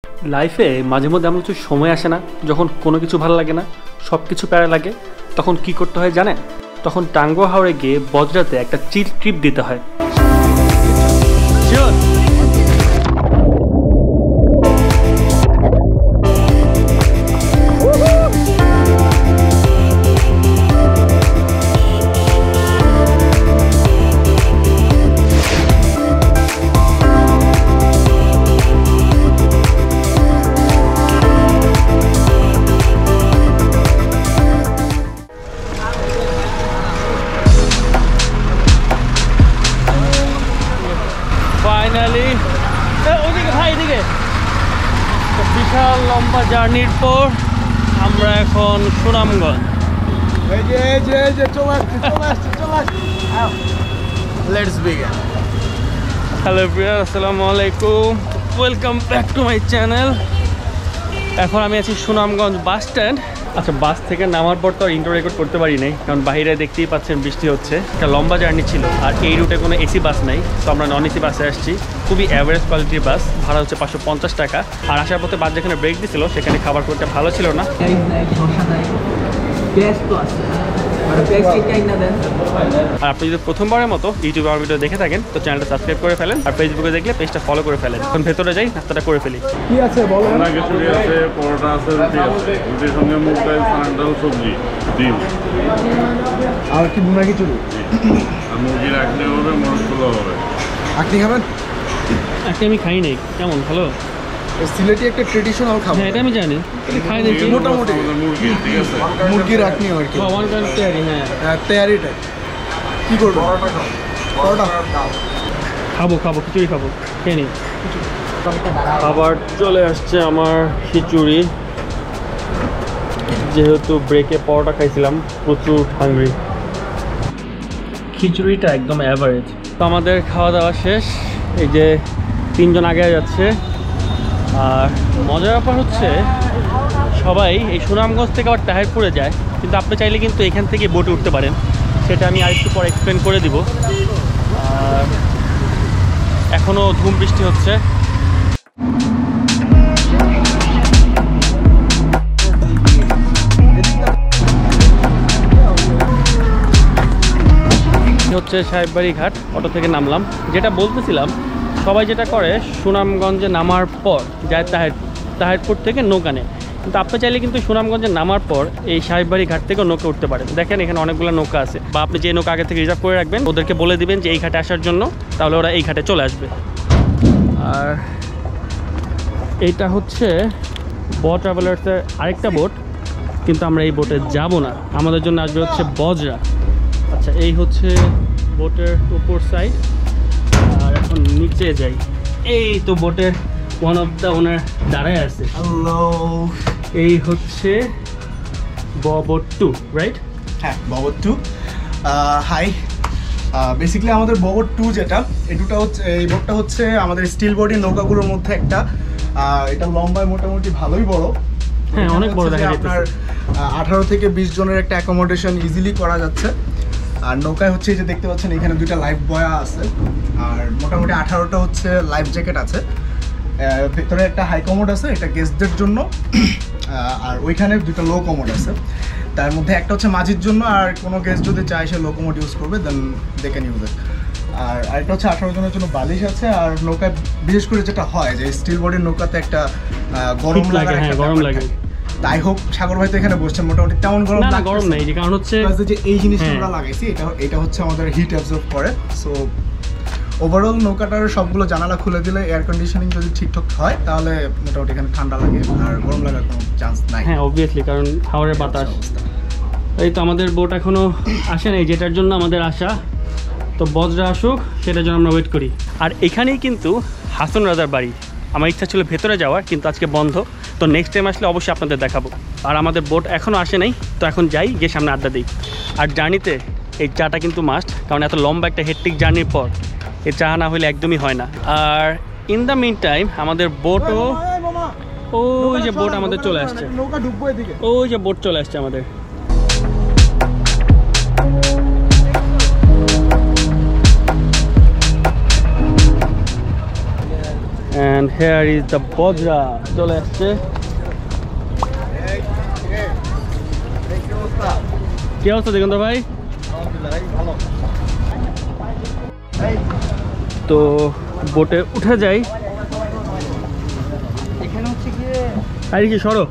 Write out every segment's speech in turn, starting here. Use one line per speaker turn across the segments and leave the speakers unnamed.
লাইফে মাঝে মধ্যে এমন কিছু সময় আসে না যখন কোনো কিছু ভালো লাগে না, সব কিছু প্যারা লাগে। তখন কি করতে হয় জানেন? তখন টাঙ্গুয়া হাওড়ে গিয়ে বজরাতে একটা চিল ট্রিপ দিতে হয়। ফাইনালি ওদিকে ভাই এদিকে বিশাল লম্বা জার্নির পর আমরা এখন সুনামগঞ্জ। হ্যালো এভরিওয়ান, আসসালামু আলাইকুম, welcome back to my channel. এখন আমি আছি সুনামগঞ্জ বাস স্ট্যান্ড। আচ্ছা, বাস থেকে নামার পর তো আর ইন্টার রেকর্ড করতে পারি নাই, কারণ বাইরে দেখতেই পাচ্ছেন বৃষ্টি হচ্ছে। একটা লম্বা জার্নি ছিল, আর এই রুটে কোনো এসি বাস নাই, তো আমরা নন এসি বাসে আসছি। খুবই অ্যাভারেজ কোয়ালিটির বাস, ভাড়া হচ্ছে 550 টাকা। আর আসার পথে বাস যেখানে ব্রেক দিছিল সেখানে খাবার খুব একটা ভালো ছিল না। আর আপনি যদি প্রথমবারের মতো ইউটিউবে আমার ভিডিও দেখে থাকেন তো চ্যানেলটা সাবস্ক্রাইব করে ফেলেন, আর ফেসবুকে দেখলে পেজটা ফলো করে ফেলেন। এখন ভেতরে যাই, নাস্তাটা করে ফেলি।
কি আছে বলেন?
খিচুড়ি আছে, পরোটা আছে, রুটি আছে, রুটির সঙ্গে মুগ ডাল, চানার ডাল, সবজি, ডিম।
আর কি বুনা খিচুড়ি?
আর মুরগির আঁকনি হবে, মরচগুলো হবে।
আপনি খাবেন?
আজকে আমি খাই নাই, কেমন ভালো?
সিলেটি একটা ট্রেডিশনাল খাবার।
হ্যাঁ, এটা আমি জানি, খাই দেখি।
মোটামুটি
মুরগি, ঠিক আছে।
মুরগির আঁকনি আর কি,
ওয়ান কাইন্ড অফ তেহারি। হ্যাঁ,
তেয়ারিটা কি করবো? পরোটা
খাবো খিচুড়ি খাবো, খেয়ে নিই। খাবার চলে আসছে আমার, খিচুড়ি। যেহেতু ব্রেকে পরোটা খাইছিলাম, প্রচুর হাংরি। খিচুড়িটা একদম অ্যাভারেজ। তো আমাদের খাওয়া দাওয়া শেষ, এই যে 3 জন আগে যাচ্ছে। আর মজার ব্যাপার হচ্ছে সবাই এই সুনামগঞ্জ থেকে আবার তাহিরপুরে যায়, কিন্তু আপনি চাইলে কিন্তু এখান থেকে বোটে উঠতে পারেন, সেটা আমি আরেকটু পর এক্সপ্লেন করে দিব। আর এখনও ধুম বৃষ্টি হচ্ছে। হচ্ছে সাহেববাড়ি ঘাট, অটো থেকে নামলাম। যেটা বলতেছিলাম, সবাই যেটা করে সুনামগঞ্জে নামার পর যায় তাহিরপুর থেকে নৌকা নেয়, কিন্তু আপনি চাইলে কিন্তু সুনামগঞ্জে নামার পর এই সাহেববাড়ি ঘাট থেকেও নৌকা উঠতে পারেন। দেখেন এখানে অনেকগুলো নৌকা আছে, বা আপনি যে নৌকা আগে থেকে রিজার্ভ করে রাখবেন, ওদেরকে বলে দিবেন যে এই ঘাটে আসার জন্য, তাহলে ওরা এই ঘাটে চলে আসবে। আর এইটা হচ্ছে ট্রাভেলার্সের আরেকটা বোট, কিন্তু আমরা এই বোটে যাব না, আমাদের জন্য আসবে হচ্ছে বজরা। আচ্ছা, এই হচ্ছে বোটের উপর সাইড। আর এখন নিচে যাই, এই তো বোটের ওয়ান অফ দ্য ওনার দাঁড়ায় আছে।
হ্যালো,
এই হচ্ছে ববট 2, রাইট?
হ্যাঁ, ববট 2। হাই, বেসিক্যালি আমাদের ববট 2 যেটা, এই বোটটা হচ্ছে আমাদের স্টিল বডির নৌকাগুলোর মধ্যে একটা। এটা লম্বায় মোটামুটি ভালোই বড়।
হ্যাঁ, অনেক বড় দেখা যাচ্ছে।
আপনার 18 থেকে 20 জনের একটা অ্যাকোমোডেশন ইজিলি করা যাচ্ছে। আর নৌকায় হচ্ছে এই যে দেখতে পাচ্ছেন এখানে 2টা লাইফ বয়া আছে, আর মোটামুটি 18টা হচ্ছে লাইফ জ্যাকেট আছে। ভেতরে একটা হাই কমোড আছে, এটা গেস্টদের জন্য। আর ওইখানে 2টা লো কমোড আছে, তার মধ্যে একটা হচ্ছে মাঝির জন্য, আর কোনো গেস্ট যদি চায় সে লো কমোড ইউজ করবে, দেন দে ক্যান ইউজ ইট। আর আরেকটা হচ্ছে 18 জনের জন্য বালিশ আছে। আর নৌকায় বিশেষ করে যেটা হয় যে স্টিল বডির নৌকাতে একটা গরম লাগে,
গরম লাগে।
তাই হোক, সাগর ভাই তো এখানে বসছেন, মোটামুটি তেমন গরম
না, গরম নেই, যে কারণ হচ্ছে
যে এই জিনিসটা আমরা লাগাইছি, এটা হচ্ছে আমাদের হিট অ্যাবজর্ব করে। সো ওভারঅল নৌকাটার সবগুলো জানালা খুলে দিলে, এয়ার কন্ডিশনিং যদি ঠিকঠাক হয়, তাহলে মোটামুটি এখানে ঠান্ডা লাগে, আর গরম লাগার কোনো চান্স নাই।
হ্যাঁ, অবভিয়াসলি, কারণ হাওরের বাতাস। এই তো আমাদের বোট এখনো আসে নাই, যেটার জন্য আমাদের আশা। তো বজরা আসুক, সেটার জন্য আমরা ওয়েট করি। আর এখানেই কিন্তু হাসন রাজার বাড়ি। আমার ইচ্ছা ছিল ভেতরে যাওয়ার, কিন্তু আজকে বন্ধ। তো নেক্সট টাইম আসলে অবশ্যই আপনাদের দেখাবো। আর আমাদের বোট এখনও আসে নাই, তো এখন যাই, গিয়ে সামনে আড্ডা দিই। আর জার্নিতে এই চাটা কিন্তু মাস্ট, কারণ এত লম্বা একটা হেক্টিক জার্নির পর এই চা না হলে একদমই হয় না। আর ইন দ্য মিন টাইম আমাদের বোটও, ওই যে বোট আমাদের চলে আসছে, ওই যে বোট চলে আসছে আমাদের। অ্যান্ড হেয়ার ইজ দ্য বজরা চলে আসছে। কি অবস্থা দিগন্ত ভাই? তো বোটে উঠে যাই।
এখানে হচ্ছে গিয়ে
আর কি সরো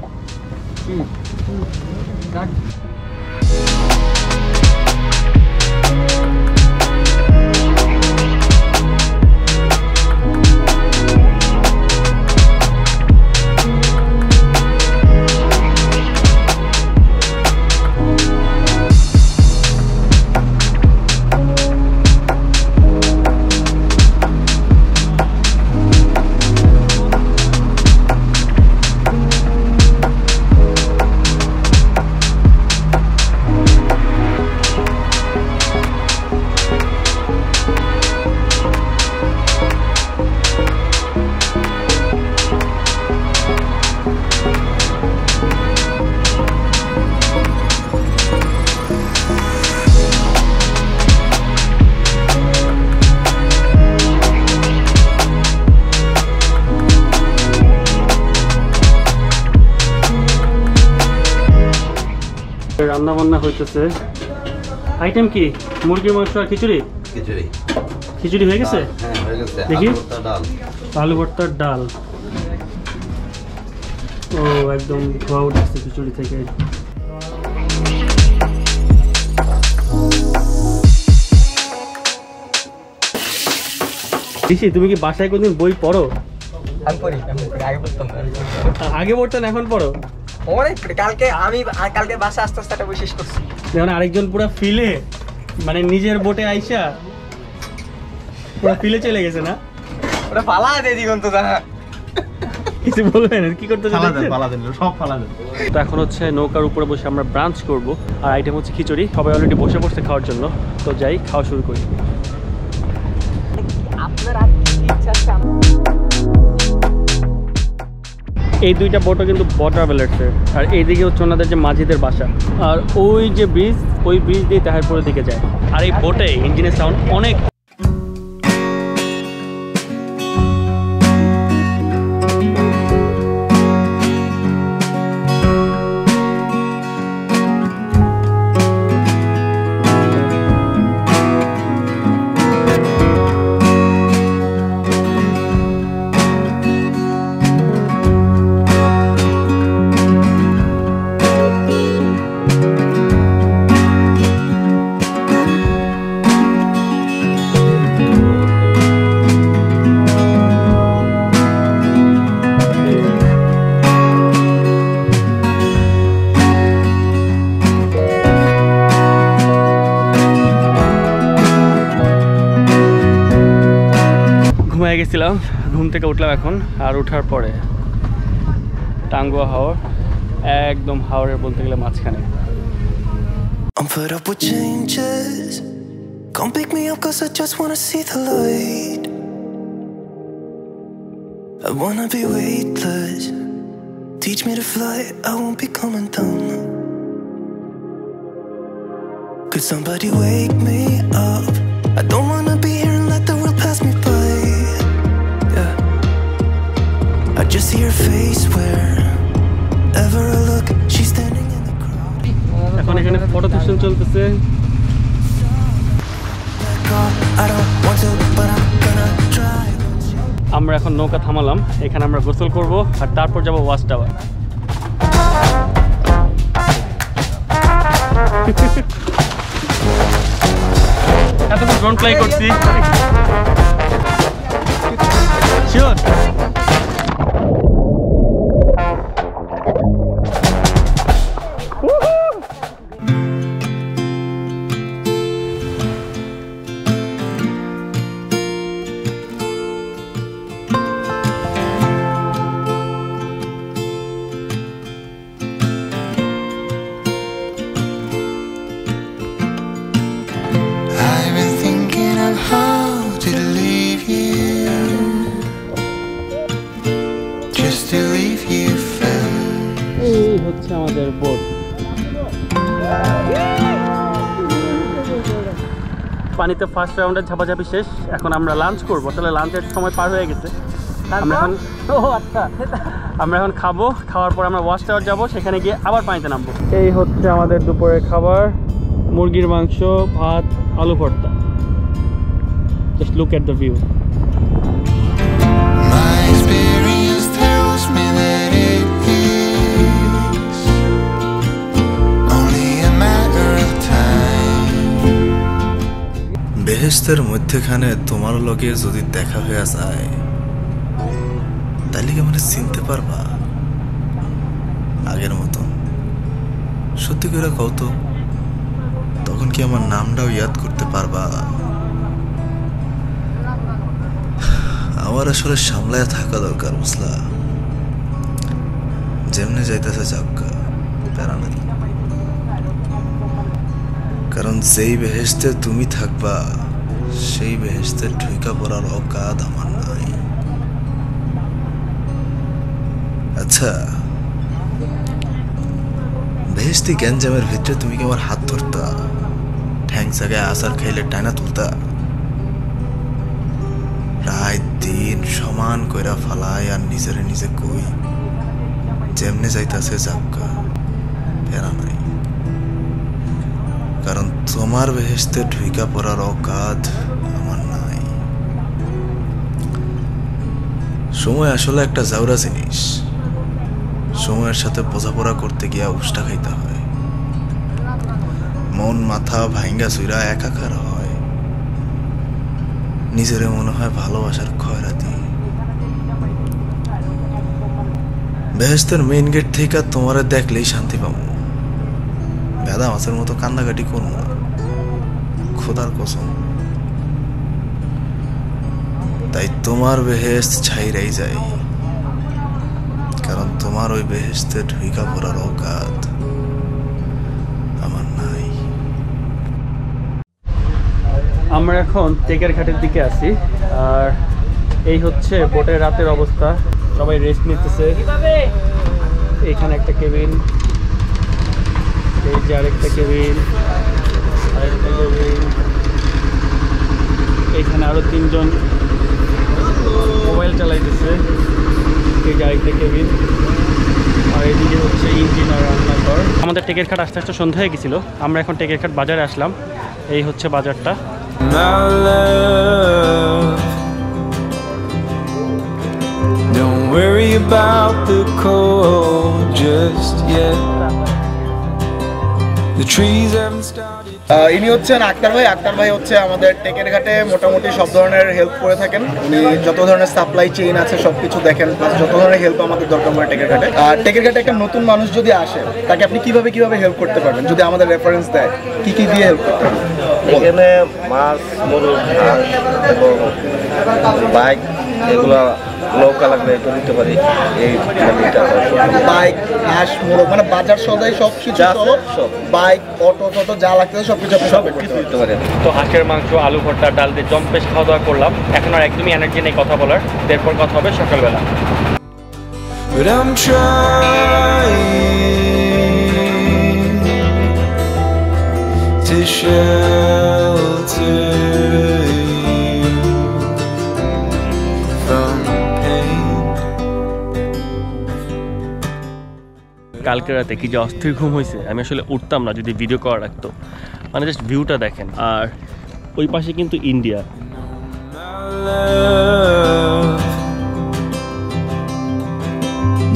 রান্না বান্না হইতেছে। আইটেম কি? মুরগির মাংস আর খিচুড়ি। খিচুড়ি হয়ে গেছে?
হ্যাঁ হয়ে গেছে।
দেখি।
আলু ভর্তা,
আলু ভর্তার
ডাল।
ডাল। ও একদম ধোয়া উঠেছে খিচুড়ি থেকে। ঋষি, তুমি কি বাসায় কোনদিন বই পড়ো?
আমি পড়ি, আগে পড়তাম না।
আগে পড়তেন, এখন পড়ো?
অনেক কালকে বাসা আস্তে আস্তে একটা বই শেষ করছি।
যেমন আরেকজন পুরো ফিলে, মানে নিজের বোটে আইসা পুরো ফিলে চলে গেছে না?
ওটা ফালা দে দিগন্ত দা।
কিছু বলবেন? কি করতে
সব ফালা দেন।
তো এখন হচ্ছে নৌকার উপরে বসে আমরা ব্রাঞ্চ করব। আর আইটেম হচ্ছে খিচুড়ি। সবাই অলরেডি বসে পড়ছে খাওয়ার জন্য। তো যাই, খাওয়া শুরু করি।
আপনার আর কি ইচ্ছা আছে?
এই দুইটা বোটও কিন্তু বর্ডার ভেলেটসের। আর এইদিকে হচ্ছে ওনাদের যে মাঝিদের বাসা। আর ওই যে ব্রিজ, ওই ব্রিজ দিয়ে তাহিরপুরের দিকে যায়। আর এই বোটে ইঞ্জিনের সাউন্ড অনেক। ঘুমিয়ে গেছিলাম, ঘুম থেকে উঠলাম এখন। আর ওঠার পরে টাঙ্গুয়া হাওর, একদম হাওরের বলতে গেলে মাঝখানে।
I'm fed up with changes. Come pick me up cause I just wanna see the light. I wanna be weightless. Teach me to fly, I won't be coming down. Could somebody wake me up? I don't wanna be here and let the world pass me by. Yeah, I just see her face wherever I look. She's standing in the crowd.
এখন এখানে photo session চলতেছে।
I don't want to, but I'm gonna try.
আমরা এখন নৌকা থামালাম, এখানে আমরা গোসল করব আর তারপর যাব ওয়াচ টাওয়ার। এতক্ষণ ড্রোন ফ্লাই করছি। Sure?
I've been thinking of how to leave you, just to leave you feel.
এই হচ্ছে আমাদের বোট। পানিতে ফার্স্ট রাউন্ডের ঝাপাঝাপি শেষ, এখন আমরা লাঞ্চ করবো। তাহলে লাঞ্চের সময় পার হয়ে গেছে। আমরা এখন আচ্ছা আমরা এখন খাবো, খাওয়ার পর আমরা ওয়াচ টাওয়ার যাবো, সেখানে গিয়ে আবার পানিতে নামবো। এই হচ্ছে আমাদের দুপুরের খাবার, মুরগির মাংস, ভাত, আলু ভর্তা। Just look at the view.
My experience tells me that it is only a matter of time.
বেহেশতের মধ্যখানে তোমার লগে যদি দেখা হয়ে যায় তাহলে কি মানে চিনতে পারবা আগের মতন? সত্যি করে কও তো, তখন কি আমার নামটাও ইয়াদ করতে পারবা? আমার আসলে সামলায় থাকা দরকার, বুঝলা? যেমনি যাইতেছে যাক্কা, প্যারা নাই। কারণ যেই বেহেশতে তুমি থাকবা সেই বেহেশতে ঢুইকা পড়ার অকাদ আমার নাই। আচ্ছা, বেহেশতি গ্যাঞ্জামের ভিতরে তুমি কি আমার হাত ধরতা, ঠ্যাং জায়গায় আসার খাইলে টানা তুলতা, রাত দিন সমান কইরা ফালায় আর নিজেরে নিজে কই যেমনে যাইতাছে যাক্কা, ফেরা নাই। কারণ তোমার বেহেশতে ঢুইকা পড়ার অকাদ আমার নাই। সময় আসলে একটা জাউরা জিনিস, সময়ের সাথে বোঝাপড়া করতে গিয়া উষ্টা খাইতে হয়, মন মাথা ভাঙ্গা চুইরা একাকার হয়, নিজেরে মনে হয় ভালোবাসার খয়রাতি। বেহেশতের মেইন গেট থেকে তোমারে দেখলেই শান্তি পাবো, ভেদা মাছের মতো কান্নাকাটি করবো না, খোদার কসম। তাই তোমার বেহেশত ছাইরাই যাই, কারণ তোমার ওই বেহেশতে ঢুইকা পড়ার অকাত আমার নাই।
আমরা এখন টেকের ঘাটের দিকে আছি, আর এই হচ্ছে বোটের রাতের অবস্থা। সবাই রেস্ট নিতেছে। এইখানে একটা কেবিন, এই যে আরেকটা কেবিন, আরেকটা কেবিন, এইখানে আরো 3 জন মোবাইল চালাইতেছে, এই যে আরেকটা কেবিন, আর এইদিকে হচ্ছে ইঞ্জিন আর রান্নাঘর। আমাদের টেকের ঘাট আস্তে আস্তে সন্ধ্যা হয়ে গেছিলো। আমরা এখন টেকের ঘাট বাজারে আসলাম। এই হচ্ছে বাজারটা।
My love, don't worry about the cold just yet. The trees haven't started.
ইনি হচ্ছেন আক্তার ভাই। আক্তার ভাই হচ্ছে আমাদের টেকের ঘাটে মোটামুটি সব ধরনের হেল্প করে থাকেন। উনি যত ধরনের সাপ্লাই চেইন আছে সবকিছু দেখেন, প্লাস যত ধরনের হেল্প আমাদের দরকার পড়ে টেকের ঘাটে। আর টেকের ঘাটে একটা নতুন মানুষ যদি আসে, তাকে আপনি কিভাবে হেল্প করতে পারবেন, যদি আমাদের রেফারেন্স দেয়, কি দিয়ে হেল্প করতে পারবেন?
এখানে মাছ, মুরগ, হাঁস এবং বাইক এগুলো নৌকা লাগলে এটা দিতে পারি। এই
বাইক, হাঁস, মোরগ মানে বাজার সদাই সব কিছু,
সব
বাইক, অটো টটো যা লাগতেছে সবকিছু আপনি
সব কিছু দিতে পারি।
তো হাঁসের মাংস, আলু ভর্তা, ডাল দিয়ে জম্পেশ খাওয়া দাওয়া করলাম। এখন আর একদমই এনার্জি নেই কথা বলার। এরপর কথা হবে সকালবেলা।
But I'm trying to shelter you from pain.
কালকে রাতে কি যে অস্থির ঘুম হয়েছে, আমি আসলে উঠতাম না যদি ভিডিও করা রাখতো। মানে জাস্ট ভিউটা দেখেন, আর ওই পাশে কিন্তু India.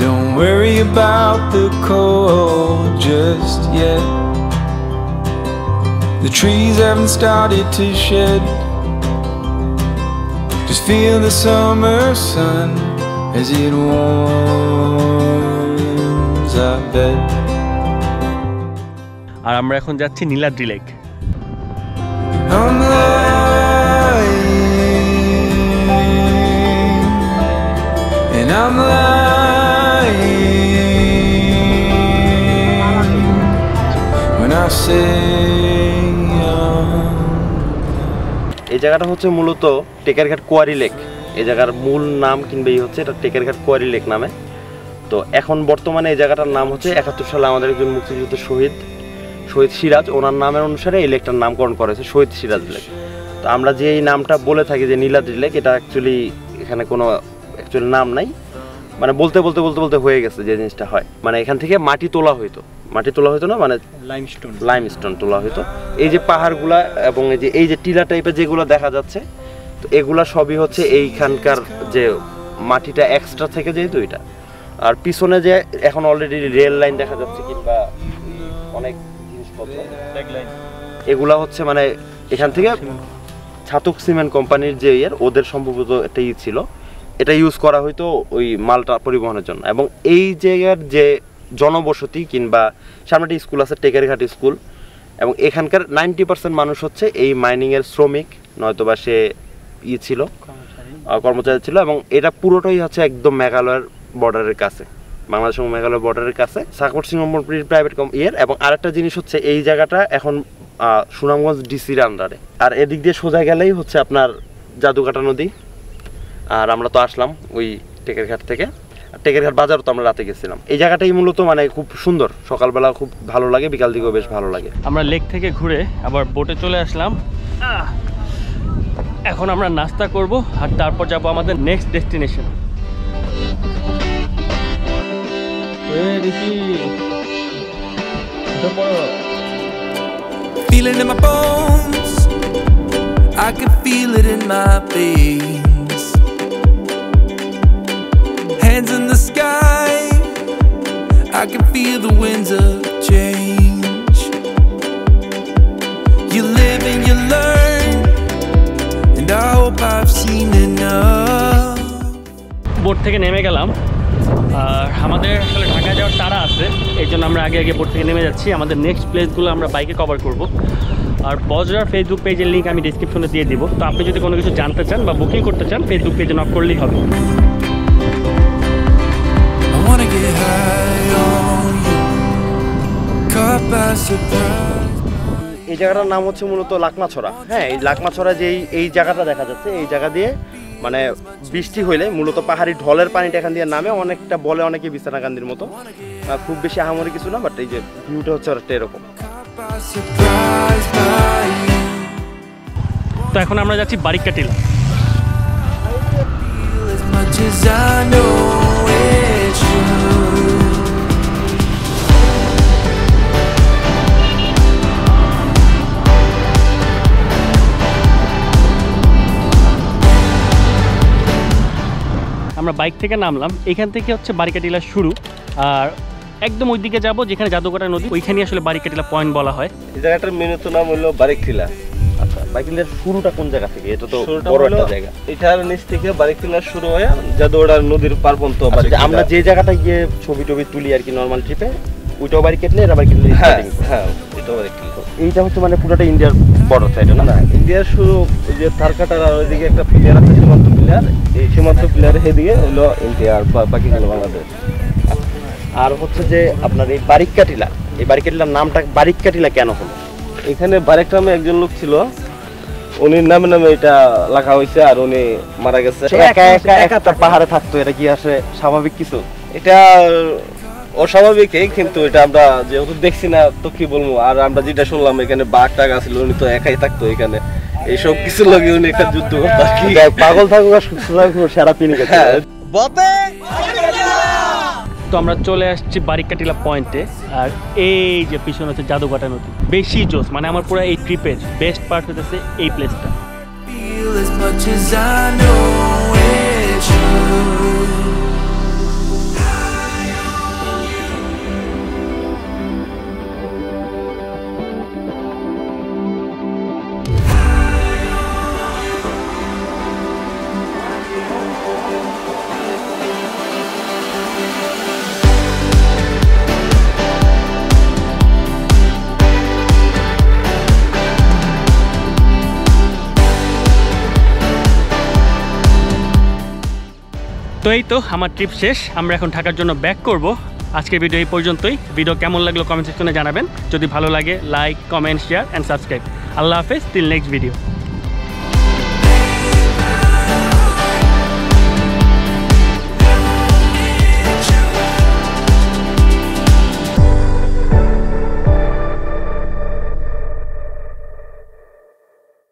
Don't worry about the cold just yet. The trees haven't started to shed. Just feel the summer sun as it warms our bed.
আর আমরা এখন যাচ্ছি Niladri lake.
I'm lying, and I'm lying when I say
এই জায়গাটা হচ্ছে মূলত Tekerghat query lake. এই জায়গার মূল নাম কিংবা হচ্ছে এটা টেকেরঘাট কোয়ারি লেক নামে। তো এখন বর্তমানে এই জায়গাটার নাম হচ্ছে 71 সালে আমাদের একজন মুক্তিযুদ্ধ শহীদ সিরাজ, ওনার নামের অনুসারে এই লেকটার নামকরণ করেছে শহীদ সিরাজ লেক। তো আমরা যে এই নামটা বলে থাকি যে নীলাদ্রি লেক, এটা অ্যাকচুয়ালি এখানে কোনো অ্যাকচুয়ালি নাম নাই, মানে বলতে বলতে বলতে বলতে হয়ে গেছে যে জিনিসটা হয়। মানে এখান থেকে মাটি তোলা হইতো না, মানে লাইমস্টোন তোলা হইতো। এই যে পাহাড়গুলা এবং এই যে টিলা টাইপের যেগুলো দেখা যাচ্ছে, তো এগুলা সবই হচ্ছে এইখানকার যে মাটিটা এক্সট্রা থেকে যেহেতু এটা। আর পিছনে যে এখন অলরেডি রেল লাইন দেখা যাচ্ছে কিংবা অনেক জিনিসপত্র, এগুলা হচ্ছে মানে এখান থেকে ছাতক সিমেন্ট কোম্পানির যে ওদের সম্ভবত একটা ছিল, এটা ইউজ করা হয়তো ওই মালটা পরিবহনের জন্য। এবং এই জায়গার যে জনবসতি কিংবা সামনে একটা স্কুল আছে টেকেরঘাট স্কুল, এবং এখানকার 90% মানুষ হচ্ছে এই মাইনিংয়ের শ্রমিক, নয়তোবা সে ছিল কর্মচারী ছিল। এবং এটা পুরোটাই হচ্ছে একদম মেঘালয়ের বর্ডারের কাছে, বাংলাদেশ এবং মেঘালয় বর্ডারের কাছে, সাকর সিংহপুর প্রাইভেট এবং আরেকটা জিনিস হচ্ছে এই জায়গাটা এখন সুনামগঞ্জ ডিসির আন্ডারে। আর এদিক দিয়ে সোজা গেলেই হচ্ছে আপনার জাদুকাটা নদী। আর আমরা তো আসলাম ওই টেকেরঘাট থেকে, টেকেরঘাট বাজারও তো আমরা রাতে গেছিলাম। এই জায়গাটাই মূলত মানে খুব সুন্দর, সকালবেলা খুব ভালো লাগে, বিকাল দিকেও বেশ ভালো লাগে।
আমরা লেক থেকে ঘুরে আবার বোটে চলে আসলাম। এখন আমরা নাস্তা করব আর তারপর যাব আমাদের next destination.
Feeling in my bones, I can feel it in my veins. Hands in the sky, I can feel the winds of change. You live and you learn, and I hope I've seen enough.
Boat থেকে নেমে গেলাম, আর আমাদের আসলে ঢাকা যাওয়ার তাড়া আছে, এই জন্য আমরা আগে বোট থেকে নেমে যাচ্ছি। আমাদের নেক্সট প্লেসগুলো আমরা বাইকে কভার করব। আর বজরার ফেসবুক পেজের লিঙ্ক আমি ডিসক্রিপশনে দিয়ে দিব। তো আপনি যদি কোনো কিছু জানতে চান বা বুকিং করতে চান, ফেসবুক পেজে নক করলেই হবে।
I wanna get high on you, caught by surprise.
এই জায়গাটার নাম হচ্ছে মূলত লাকমাছড়া। হ্যাঁ, এই লাকমাছড়া যে এই জায়গাটা দেখা যাচ্ছে, এই জায়গা দিয়ে মানে বৃষ্টি হইলে মূলত পাহাড়ি ঢলের পানিটা এখান দিয়ে নামে, অনেকটা বলে অনেকে বিছানাকান্দির মতো, খুব বেশি আহামরি কিছু না, বাট এই যে ভিউটা হচ্ছে অনেকটা এরকম।
তো এখন আমরা যাচ্ছি বারিক্কা টিলা।
As much as I know it's true.
আমরা বাইক থেকে নামলাম, এখান থেকে হচ্ছে বারিক্কা টিলা শুরু। আর একদম ওই দিকে যাবো যেখানে জাদুকাটা নদী, ওইখানে আসলে বারিক্কা টিলা পয়েন্ট বলা হয়।
এই জায়গাটার মেনত নাম হলো বারিকটিলা। আচ্ছা, বারিকটিলার শুরুটা কোন জায়গা থেকে? এটা তো বড় একটা জায়গা।
এটার নিচ থেকে বারিকটিলা শুরু হয় জাদুকাটা নদীর পার পর্যন্ত।
আমরা যে জায়গাটা গিয়ে ছবি টবি তুলি আর কি নর্মাল ট্রিপে, ওইটাও বারিকটিলা, এটা বারিকটিলা।
হ্যাঁ, এটাও বারিকটিলা।
এইটা হচ্ছে মানে পুরোটা ইন্ডিয়ার বর্ডার সাইড না?
ইন্ডিয়ার শুরু ওই যে থারকাটার আর ওইদিকে একটা প্লেয়ার আছে, সীমান্ত প্লেয়ার। এই সীমান্ত প্লেয়ার হেদিকে হলো ইন্ডিয়া, আর বাকি হলো বাংলাদেশ।
আর হচ্ছে যে আপনার এই বারিক্কা টিলা, এই বারিক্কা টিলার নামটা বারিক্কা টিলা কেন হলো?
এখানে বারেক নামে একজন লোক ছিল, উনির নামে নামে এটা লেখা হয়েছে, আর উনি মারা গেছে।
একা একা একটা পাহাড়ে থাকতো, এটা কি আসলে স্বাভাবিক কিছু?
এটা অস্বাভাবিকই, কিন্তু এটা আমরা যেহেতু দেখছি না তো কি বলবো। আর আমরা যেটা শুনলাম এখানে বাঘ টাঘ আছিল, উনি তো একাই থাকতো এখানে, এইসব কিছু লাগে উনি একটা যুদ্ধ করতো আর কি।
পাগল থাকুক আর সুস্থ থাকুক, সেরা পিনি গেছে।
তো আমরা চলে আসছি বারিক্কা টিলা পয়েন্টে। আর এই যে পিছনে হচ্ছে জাদুকাটা নদী, বেশি জোস, মানে আমার পুরো এই ট্রিপের বেস্ট পার্ট হচ্ছে এই প্লেসটা।
Feel as much as I know it's true.
তো এই তো আমার ট্রিপ শেষ, আমরা এখন ঢাকার জন্য ব্যাক করব। আজকের ভিডিও এই পর্যন্তই। ভিডিও কেমন লাগলো কমেন্ট সেকশনে জানাবেন। যদি ভালো লাগে like, comment, share and subscribe. আল্লাহ হাফেজ, টিল নেক্সট ভিডিও।